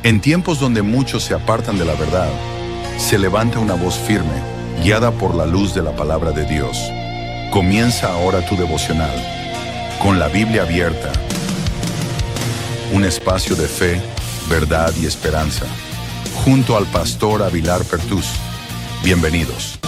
En tiempos donde muchos se apartan de la verdad, se levanta una voz firme, guiada por la luz de la palabra de Dios. Comienza ahora tu devocional, con la Biblia abierta. Un espacio de fe, verdad y esperanza, junto al pastor Avilar Pertús. Bienvenidos.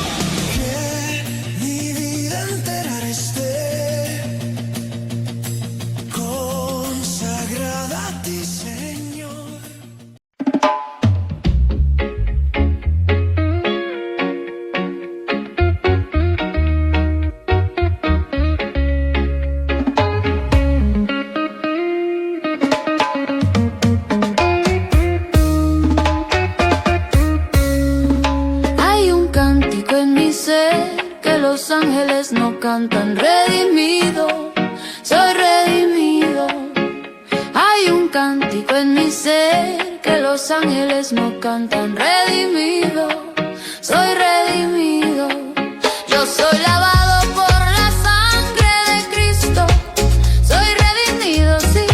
Los ángeles no cantan redimido, soy redimido. Hay un cántico en mi ser que los ángeles no cantan redimido, soy redimido. Yo soy lavado por la sangre de Cristo, soy redimido, sí,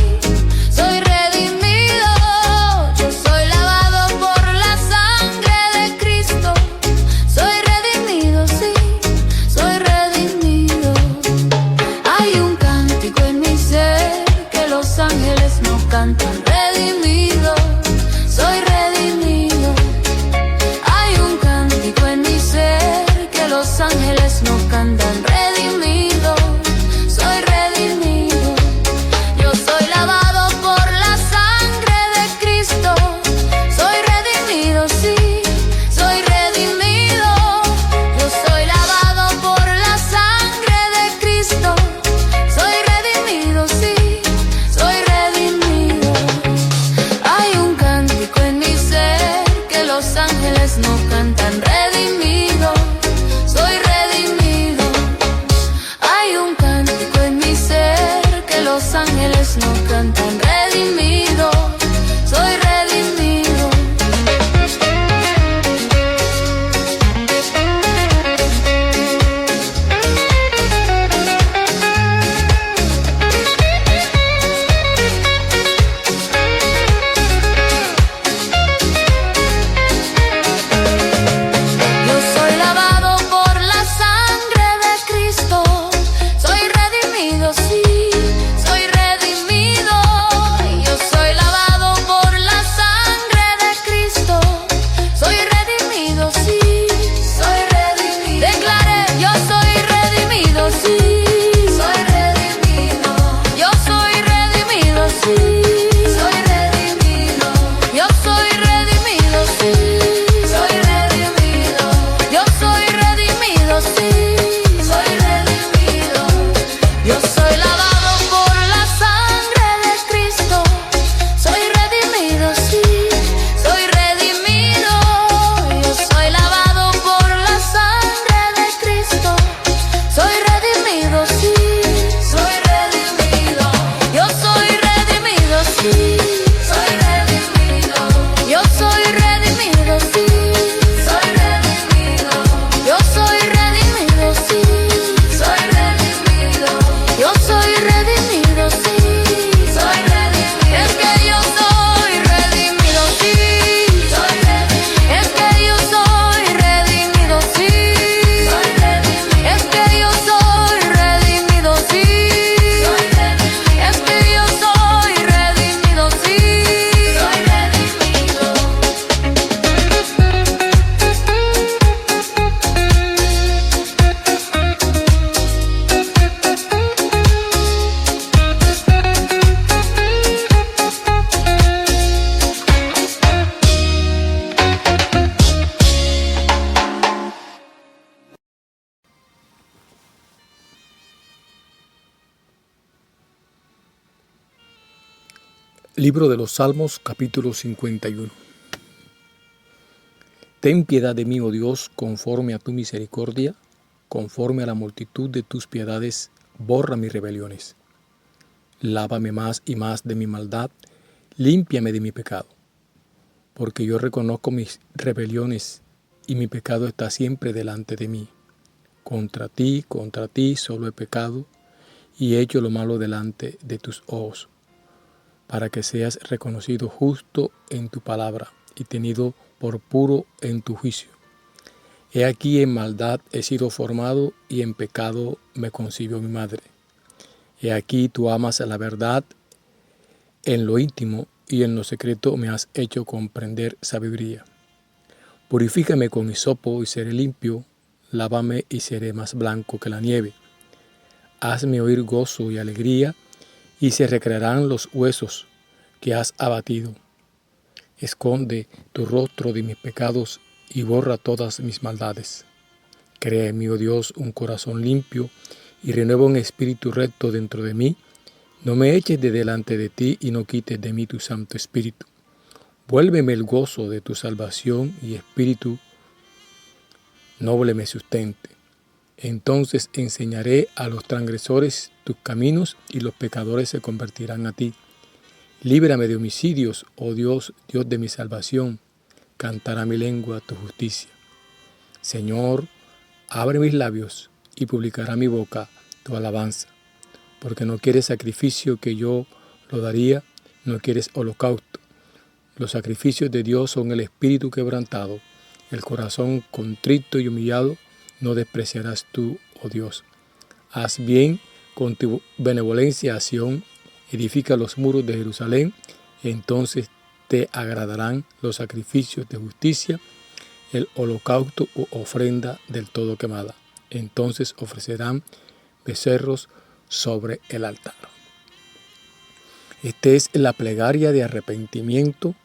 soy redimido. Yo soy lavado por la sangre de Cristo, soy redimido, sí. Los ángeles no cantan redimido, soy redimido. Hay un cántico en mi ser que los ángeles no cantan redimido, soy redimido. Yo soy lavado por la sangre de Cristo, soy redimido, sí, soy redimido. Yo soy lavado por la sangre de Cristo, soy redimido, sí. Los ángeles no cantan redimido, soy redimido. Hay un cántico en mi ser que los ángeles no cantan redimido, soy redimido. Libro de los Salmos, capítulo 51. Ten piedad de mí, oh Dios, conforme a tu misericordia, conforme a la multitud de tus piedades, borra mis rebeliones. Lávame más y más de mi maldad, límpiame de mi pecado. Porque yo reconozco mis rebeliones, y mi pecado está siempre delante de mí. Contra ti solo he pecado, y he hecho lo malo delante de tus ojos, para que seas reconocido justo en tu palabra y tenido por puro en tu juicio. He aquí en maldad he sido formado y en pecado me concibió mi madre. He aquí tú amas la verdad en lo íntimo y en lo secreto me has hecho comprender sabiduría. Purifícame con hisopo y seré limpio, lávame y seré más blanco que la nieve. Hazme oír gozo y alegría, y se recrearán los huesos que has abatido. Esconde tu rostro de mis pecados y borra todas mis maldades. Crea en mí, oh Dios, un corazón limpio y renueva un espíritu recto dentro de mí. No me eches de delante de ti y no quites de mí tu Santo Espíritu. Vuélveme el gozo de tu salvación y espíritu noble me sustente. Entonces enseñaré a los transgresores tus caminos y los pecadores se convertirán a ti. Líbrame de homicidios, oh Dios, Dios de mi salvación. Cantará mi lengua tu justicia. Señor, abre mis labios y publicará mi boca tu alabanza. Porque no quieres sacrificio que yo lo daría, no quieres holocausto. Los sacrificios de Dios son el espíritu quebrantado, el corazón contrito y humillado, no despreciarás tú, oh Dios. Haz bien con tu benevolencia a Sión, edifica los muros de Jerusalén, entonces te agradarán los sacrificios de justicia, el holocausto u ofrenda del todo quemada. Entonces ofrecerán becerros sobre el altar. Esta es la plegaria de arrepentimiento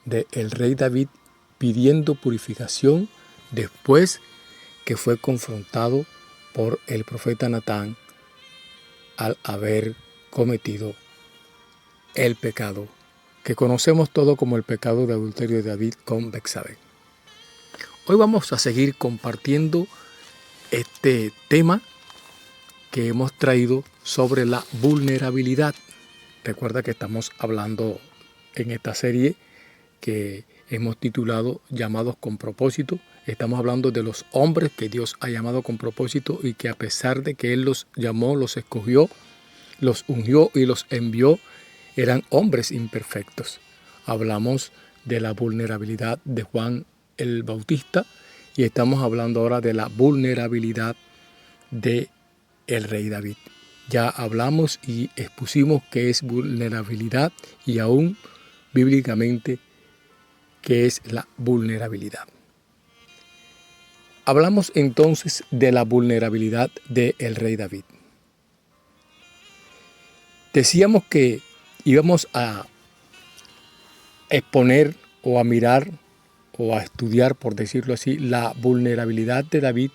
del rey David pidiendo purificación después que fue confrontado por el profeta Natán al haber cometido el pecado que conocemos todo como el pecado de adulterio de David con Betsabé. Hoy vamos a seguir compartiendo este tema que hemos traído sobre la vulnerabilidad. Recuerda que estamos hablando en esta serie que hemos titulado Llamados con propósito. Estamos hablando de los hombres que Dios ha llamado con propósito y que a pesar de que Él los llamó, los escogió, los ungió y los envió, eran hombres imperfectos. Hablamos de la vulnerabilidad de Juan el Bautista y estamos hablando ahora de la vulnerabilidad de el rey David. Ya hablamos y expusimos qué es vulnerabilidad y aún bíblicamente qué es la vulnerabilidad. Hablamos entonces de la vulnerabilidad del rey David. Decíamos que íbamos a exponer o a mirar o a estudiar, por decirlo así, la vulnerabilidad de David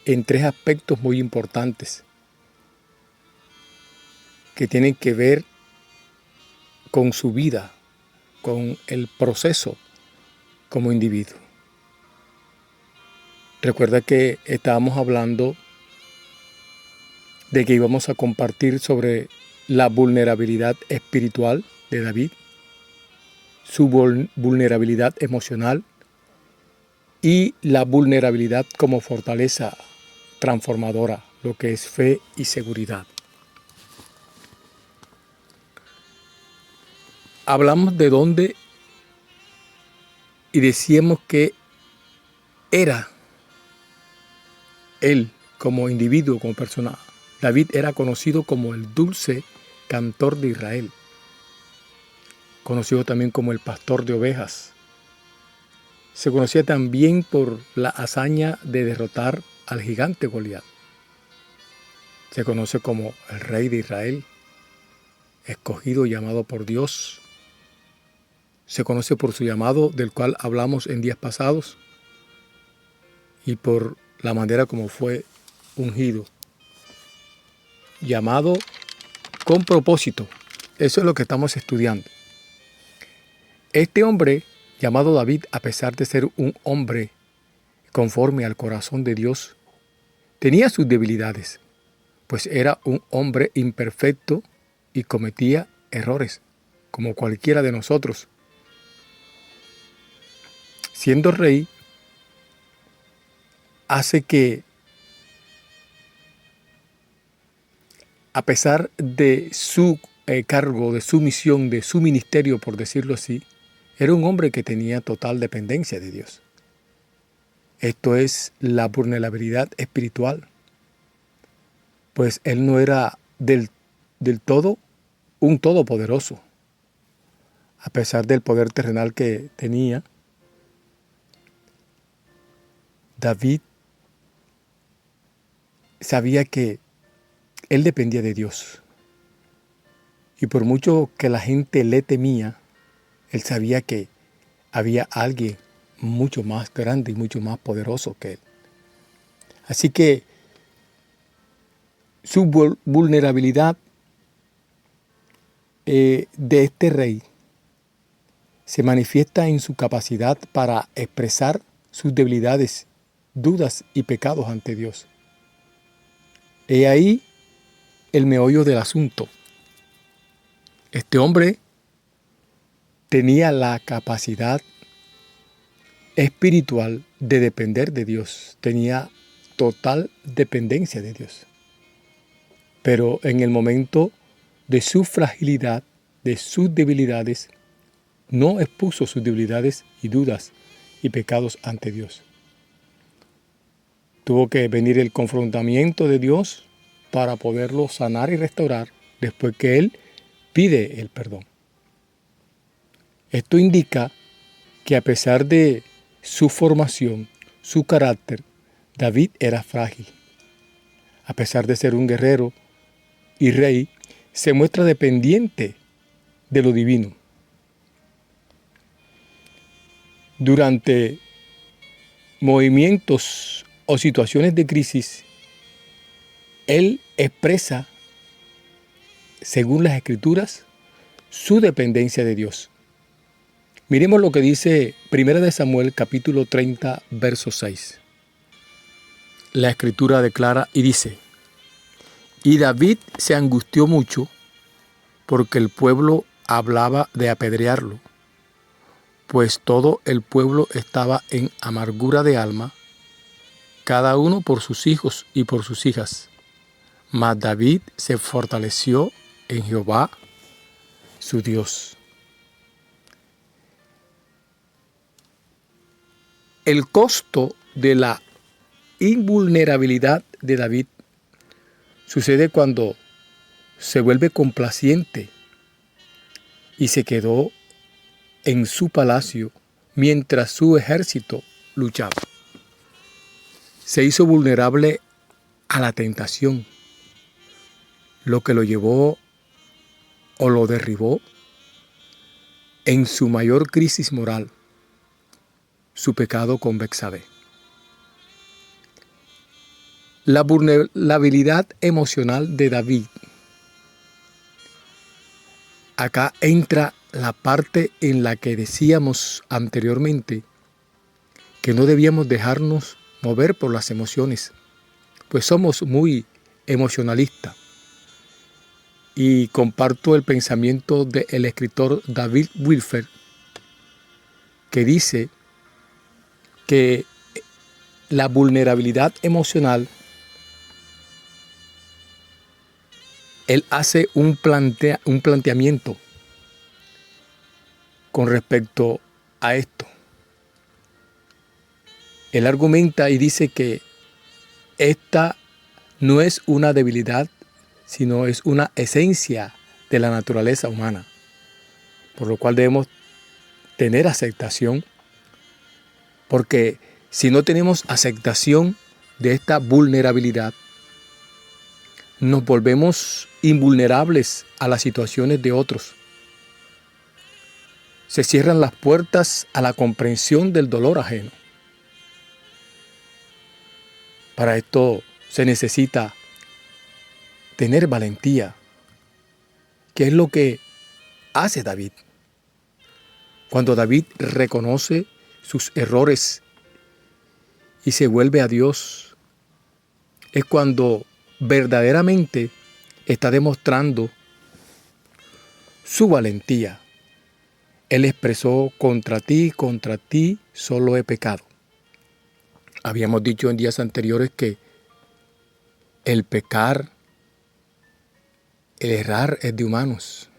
en tres aspectos muy importantes que tienen que ver con su vida, con el proceso como individuo. Recuerda que estábamos hablando de que íbamos a compartir sobre la vulnerabilidad espiritual de David, su vulnerabilidad emocional y la vulnerabilidad como fortaleza transformadora, lo que es fe y seguridad. Hablamos de dónde y decíamos que era él como individuo, como persona. David era conocido como el dulce cantor de Israel, conocido también como el pastor de ovejas. Se conocía también por la hazaña de derrotar al gigante Goliat. Se conoce como el rey de Israel, escogido y llamado por Dios. Se conoce por su llamado, del cual hablamos en días pasados, y por la manera como fue ungido. Llamado con propósito. Eso es lo que estamos estudiando. Este hombre, llamado David, a pesar de ser un hombre conforme al corazón de Dios, tenía sus debilidades, pues era un hombre imperfecto y cometía errores, como cualquiera de nosotros. Siendo rey, hace que, a pesar de su cargo, de su misión, de su ministerio, por decirlo así, era un hombre que tenía total dependencia de Dios. Esto es la vulnerabilidad espiritual, pues él no era del todo un todopoderoso. A pesar del poder terrenal que tenía, David sabía que él dependía de Dios. Y por mucho que la gente le temía, él sabía que había alguien mucho más grande y mucho más poderoso que él. Así que su vulnerabilidad de este rey se manifiesta en su capacidad para expresar sus debilidades, dudas y pecados ante Dios. He ahí el meollo del asunto. Este hombre tenía la capacidad espiritual de depender de Dios, tenía total dependencia de Dios. Pero en el momento de su fragilidad, de sus debilidades, no expuso sus debilidades y dudas y pecados ante Dios. Tuvo que venir el confrontamiento de Dios para poderlo sanar y restaurar después que él pide el perdón. Esto indica que a pesar de su formación, su carácter, David era frágil. A pesar de ser un guerrero y rey, se muestra dependiente de lo divino. Durante movimientos o situaciones de crisis, él expresa, según las Escrituras, su dependencia de Dios. Miremos lo que dice 1 Samuel capítulo 30, verso 6. La Escritura declara y dice: Y David se angustió mucho porque el pueblo hablaba de apedrearlo, pues todo el pueblo estaba en amargura de alma, cada uno por sus hijos y por sus hijas. Mas David se fortaleció en Jehová, su Dios. El costo de la invulnerabilidad de David sucede cuando se vuelve complaciente y se quedó en su palacio mientras su ejército luchaba. Se hizo vulnerable a la tentación, lo que lo llevó o lo derribó en su mayor crisis moral, su pecado con Betsabé. La vulnerabilidad emocional de David. Acá entra la parte en la que decíamos anteriormente que no debíamos dejarnos mover por las emociones, pues somos muy emocionalistas. Y comparto el pensamiento del escritor David Wilfer, que dice que la vulnerabilidad emocional, él hace un planteamiento con respecto a esto. Él argumenta y dice que esta no es una debilidad, sino es una esencia de la naturaleza humana, por lo cual debemos tener aceptación, porque si no tenemos aceptación de esta vulnerabilidad, nos volvemos invulnerables a las situaciones de otros. Se cierran las puertas a la comprensión del dolor ajeno. Para esto se necesita tener valentía, que es lo que hace David. Cuando David reconoce sus errores y se vuelve a Dios, es cuando verdaderamente está demostrando su valentía. Él expresó: contra ti solo he pecado. Habíamos dicho en días anteriores que el pecar el errar es de humanos,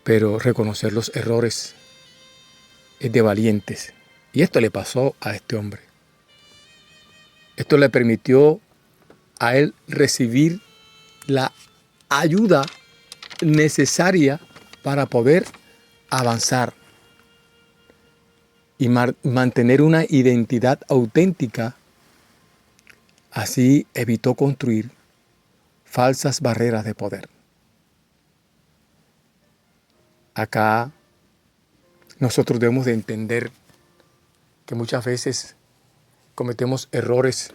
pero reconocer los errores es de valientes. Y esto le pasó a este hombre. Esto le permitió a él recibir la ayuda necesaria para poder avanzar y mantener una identidad auténtica. Así evitó construir falsas barreras de poder. Acá nosotros debemos de entender que muchas veces cometemos errores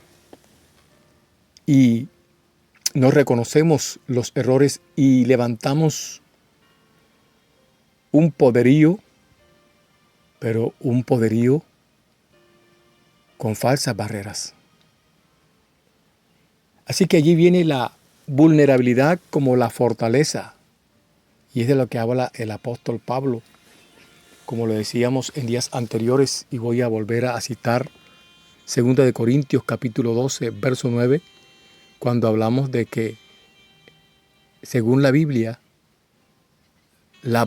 y no reconocemos los errores y levantamos un poderío, pero un poderío con falsas barreras. Así que allí viene la vulnerabilidad como la fortaleza. Y es de lo que habla el apóstol Pablo, como lo decíamos en días anteriores, y voy a volver a citar 2 Corintios capítulo 12, verso 9, cuando hablamos de que, según la Biblia, la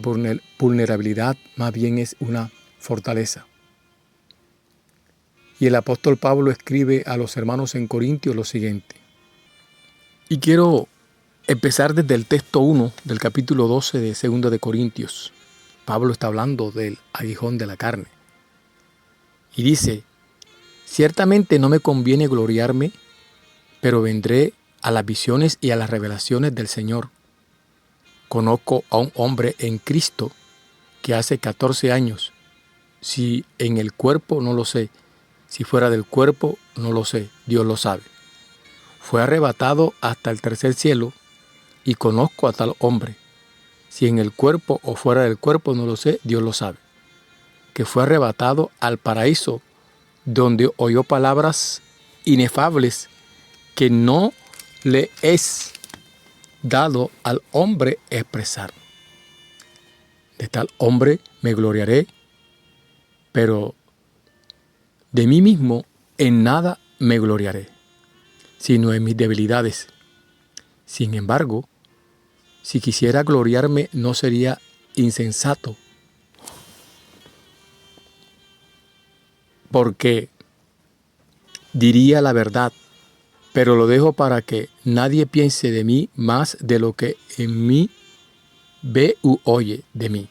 vulnerabilidad más bien es una fortaleza. Y el apóstol Pablo escribe a los hermanos en Corintios lo siguiente. Y quiero empezar desde el texto 1 del capítulo 12 de 2 Corintios. Pablo está hablando del aguijón de la carne. Y dice, ciertamente no me conviene gloriarme, pero vendré a las visiones y a las revelaciones del Señor. Conozco a un hombre en Cristo que hace 14 años, si en el cuerpo no lo sé, si fuera del cuerpo no lo sé, Dios lo sabe. Fue arrebatado hasta el tercer cielo y conozco a tal hombre. Si en el cuerpo o fuera del cuerpo no lo sé, Dios lo sabe. Que fue arrebatado al paraíso, donde oyó palabras inefables que no le es dado al hombre expresar. De tal hombre me gloriaré, pero de mí mismo en nada me gloriaré, sino en mis debilidades. Sin embargo, si quisiera gloriarme, no sería insensato, porque diría la verdad, pero lo dejo para que nadie piense de mí más de lo que en mí ve u oye de mí,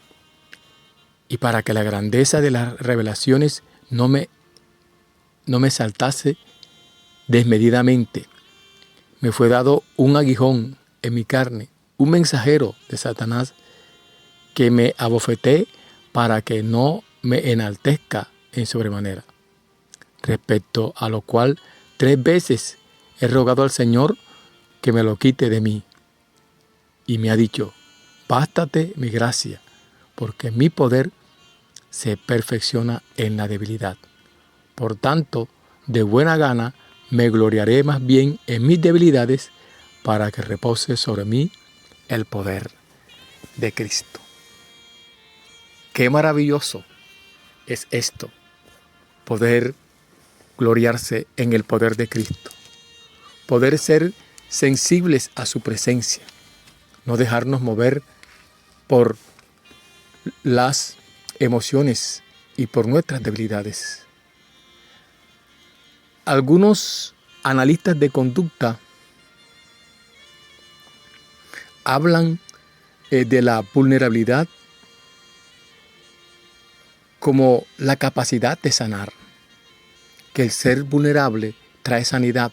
y para que la grandeza de las revelaciones no me saltase desmedidamente. Me fue dado un aguijón en mi carne, un mensajero de Satanás que me abofeté para que no me enaltezca en sobremanera. Respecto a lo cual 3 veces he rogado al Señor que me lo quite de mí. Y me ha dicho, bástate mi gracia, porque mi poder se perfecciona en la debilidad. Por tanto, de buena gana me gloriaré más bien en mis debilidades para que repose sobre mí el poder de Cristo. Qué maravilloso es esto, poder gloriarse en el poder de Cristo, poder ser sensibles a su presencia, no dejarnos mover por las emociones y por nuestras debilidades. Algunos analistas de conducta hablan de la vulnerabilidad como la capacidad de sanar, que el ser vulnerable trae sanidad.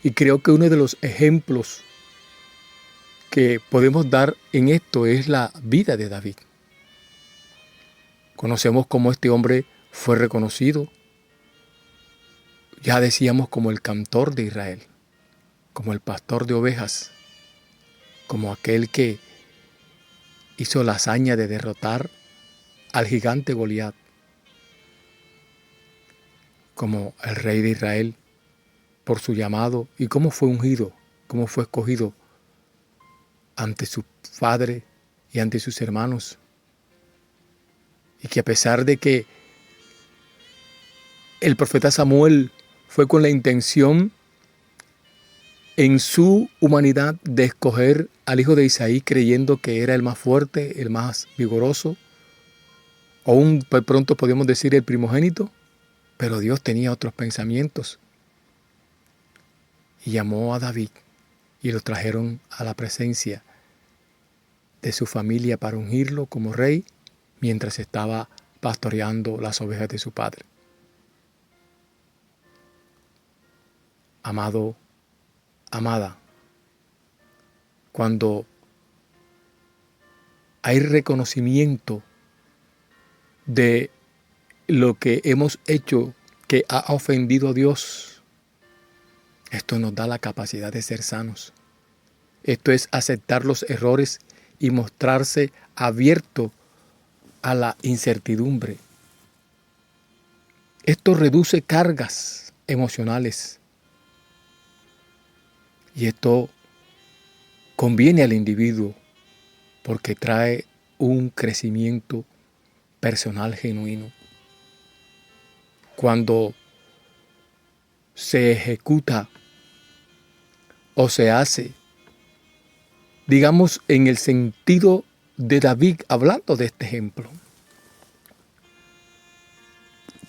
Y creo que uno de los ejemplos que podemos dar en esto es la vida de David. Conocemos cómo este hombre fue reconocido, ya decíamos, como el cantor de Israel, como el pastor de ovejas, como aquel que hizo la hazaña de derrotar al gigante Goliat, como el rey de Israel por su llamado y cómo fue ungido, cómo fue escogido ante su padre y ante sus hermanos. Y que a pesar de que el profeta Samuel fue con la intención en su humanidad de escoger al hijo de Isaí creyendo que era el más fuerte, el más vigoroso, o aún pronto podemos decir el primogénito, pero Dios tenía otros pensamientos y llamó a David y lo trajeron a la presencia de su familia para ungirlo como rey mientras estaba pastoreando las ovejas de su padre. Amado, amada, cuando hay reconocimiento de lo que hemos hecho que ha ofendido a Dios, esto nos da la capacidad de ser sanos. Esto es aceptar los errores y mostrarse abierto a la incertidumbre. Esto reduce cargas emocionales y esto conviene al individuo porque trae un crecimiento personal genuino. Cuando se ejecuta o se hace, digamos, en el sentido de David, hablando de este ejemplo,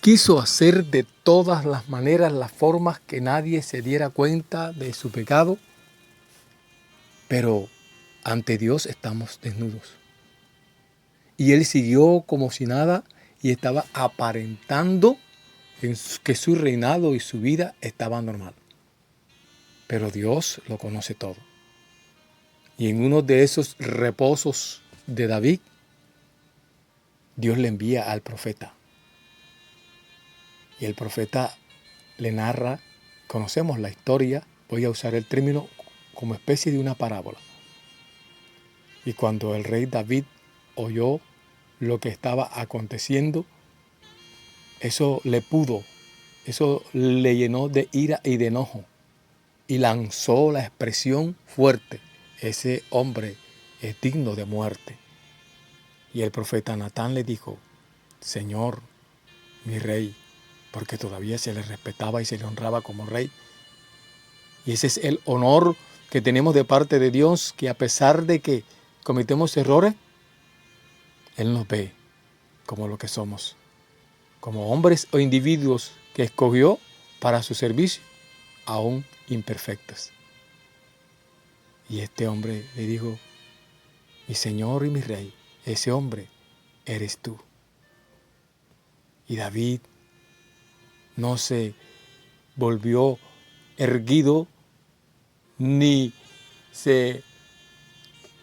quiso hacer de todas las maneras, las formas que nadie se diera cuenta de su pecado, pero ante Dios estamos desnudos. Y él siguió como si nada y estaba aparentando que su reinado y su vida estaba normal. Pero Dios lo conoce todo. Y en uno de esos reposos de David, Dios le envía al profeta. Y el profeta le narra, conocemos la historia, voy a usar el término como especie de una parábola. Y cuando el rey David oyó lo que estaba aconteciendo, eso le llenó de ira y de enojo. Y lanzó la expresión fuerte: ese hombre es digno de muerte. Y el profeta Natán le dijo: Señor, mi rey, porque todavía se le respetaba y se le honraba como rey. Y ese es el honor que tenemos de parte de Dios, que a pesar de que cometemos errores, Él nos ve como lo que somos, como hombres o individuos que escogió para su servicio, aún imperfectos. Y este hombre le dijo: mi Señor y mi Rey, ese hombre eres tú. Y David no se volvió erguido ni se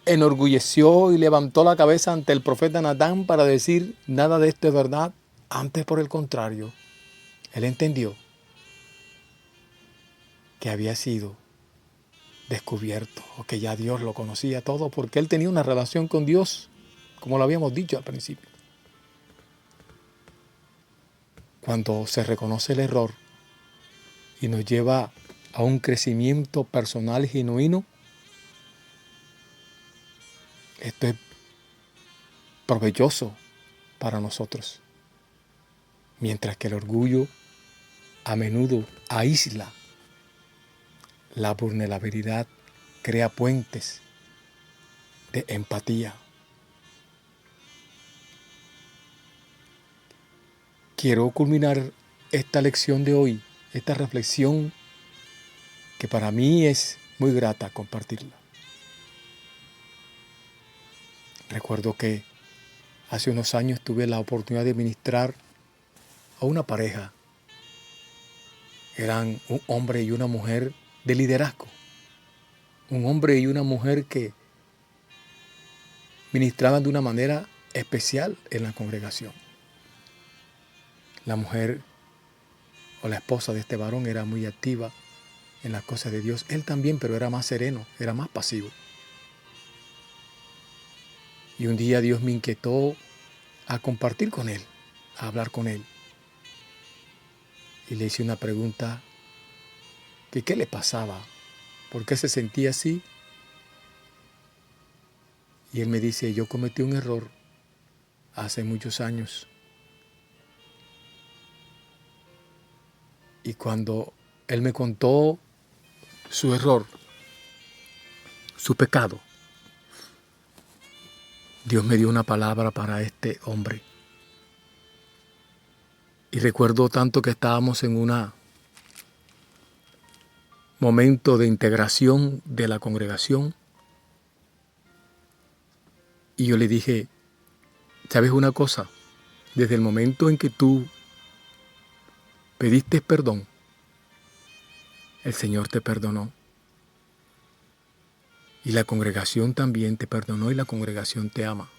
enorgulleció y levantó la cabeza ante el profeta Natán para decir nada de esto es verdad. Antes, por el contrario, él entendió que había sido descubierto o que ya Dios lo conocía todo porque él tenía una relación con Dios, como lo habíamos dicho al principio. Cuando se reconoce el error y nos lleva a un crecimiento personal genuino, esto es provechoso para nosotros. Mientras que el orgullo a menudo aísla, la vulnerabilidad crea puentes de empatía. Quiero culminar esta lección de hoy, esta reflexión que para mí es muy grata compartirla. Recuerdo que hace unos años tuve la oportunidad de ministrar a una pareja. Eran un hombre y una mujer de liderazgo. Un hombre y una mujer que ministraban de una manera especial en la congregación. La mujer o la esposa de este varón era muy activa en las cosas de Dios. Él también, pero era más sereno, era más pasivo. Y un día Dios me inquietó a compartir con él, a hablar con él. Y le hice una pregunta, que qué le pasaba, por qué se sentía así. Y él me dice: yo cometí un error hace muchos años. Y cuando él me contó su error, su pecado, Dios me dio una palabra para este hombre. Y recuerdo tanto que estábamos en un momento de integración de la congregación. Y yo le dije, ¿sabes una cosa? Desde el momento en que tú pediste perdón, el Señor te perdonó. Y la congregación también te perdonó y la congregación te ama.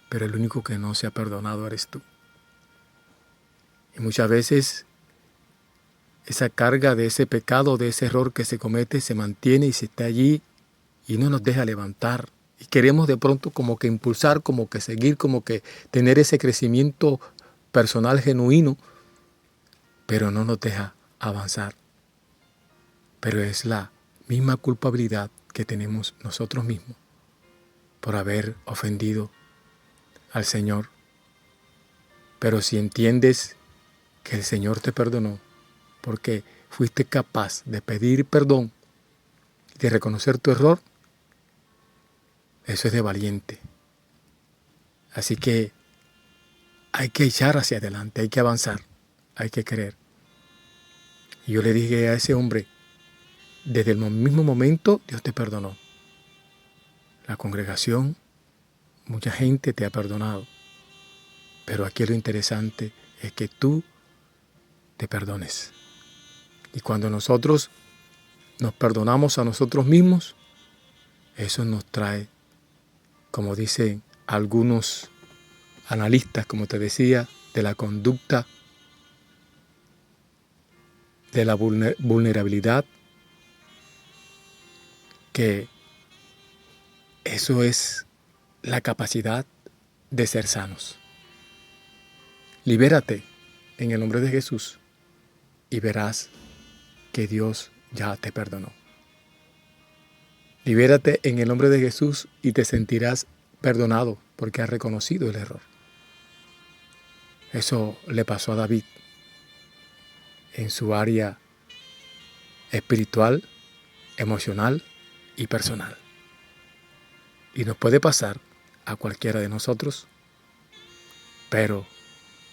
Pero el único que no se ha perdonado eres tú. Y muchas veces esa carga de ese pecado, de ese error que se comete, se mantiene y se está allí y no nos deja levantar. Y queremos de pronto como que impulsar, como que seguir, como que tener ese crecimiento personal genuino, pero no nos deja avanzar. Pero es la misma culpabilidad que tenemos nosotros mismos por haber ofendido al Señor. Pero si entiendes que el Señor te perdonó porque fuiste capaz de pedir perdón y de reconocer tu error, eso es de valiente. Así que hay que echar hacia adelante, hay que avanzar, hay que creer. Y yo le dije a ese hombre, desde el mismo momento Dios te perdonó. La congregación, mucha gente te ha perdonado. Pero aquí lo interesante es que tú te perdones. Y cuando nosotros nos perdonamos a nosotros mismos, eso nos trae, como dicen algunos analistas, como te decía, de la conducta, de la vulnerabilidad, que eso es la capacidad de ser sanos. Libérate en el nombre de Jesús y verás que Dios ya te perdonó. Libérate en el nombre de Jesús y te sentirás perdonado porque has reconocido el error. Eso le pasó a David en su área espiritual, emocional y personal. Y nos puede pasar a cualquiera de nosotros, pero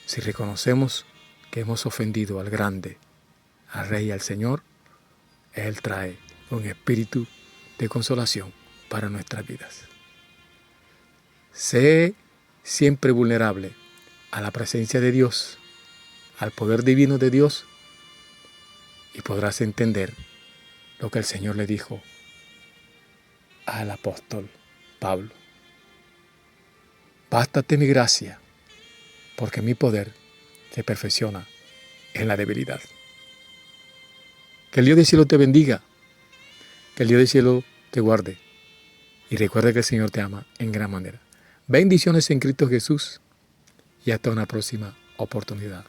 si reconocemos que hemos ofendido al grande, al Rey y al Señor, Él trae un espíritu de consolación para nuestras vidas. Sé siempre vulnerable a la presencia de Dios, al poder divino de Dios, y podrás entender lo que el Señor le dijo al apóstol Pablo. Bástate mi gracia, porque mi poder se perfecciona en la debilidad. Que el Dios del cielo te bendiga, que el Dios del cielo te guarde, y recuerda que el Señor te ama en gran manera. Bendiciones en Cristo Jesús, y hasta una próxima oportunidad.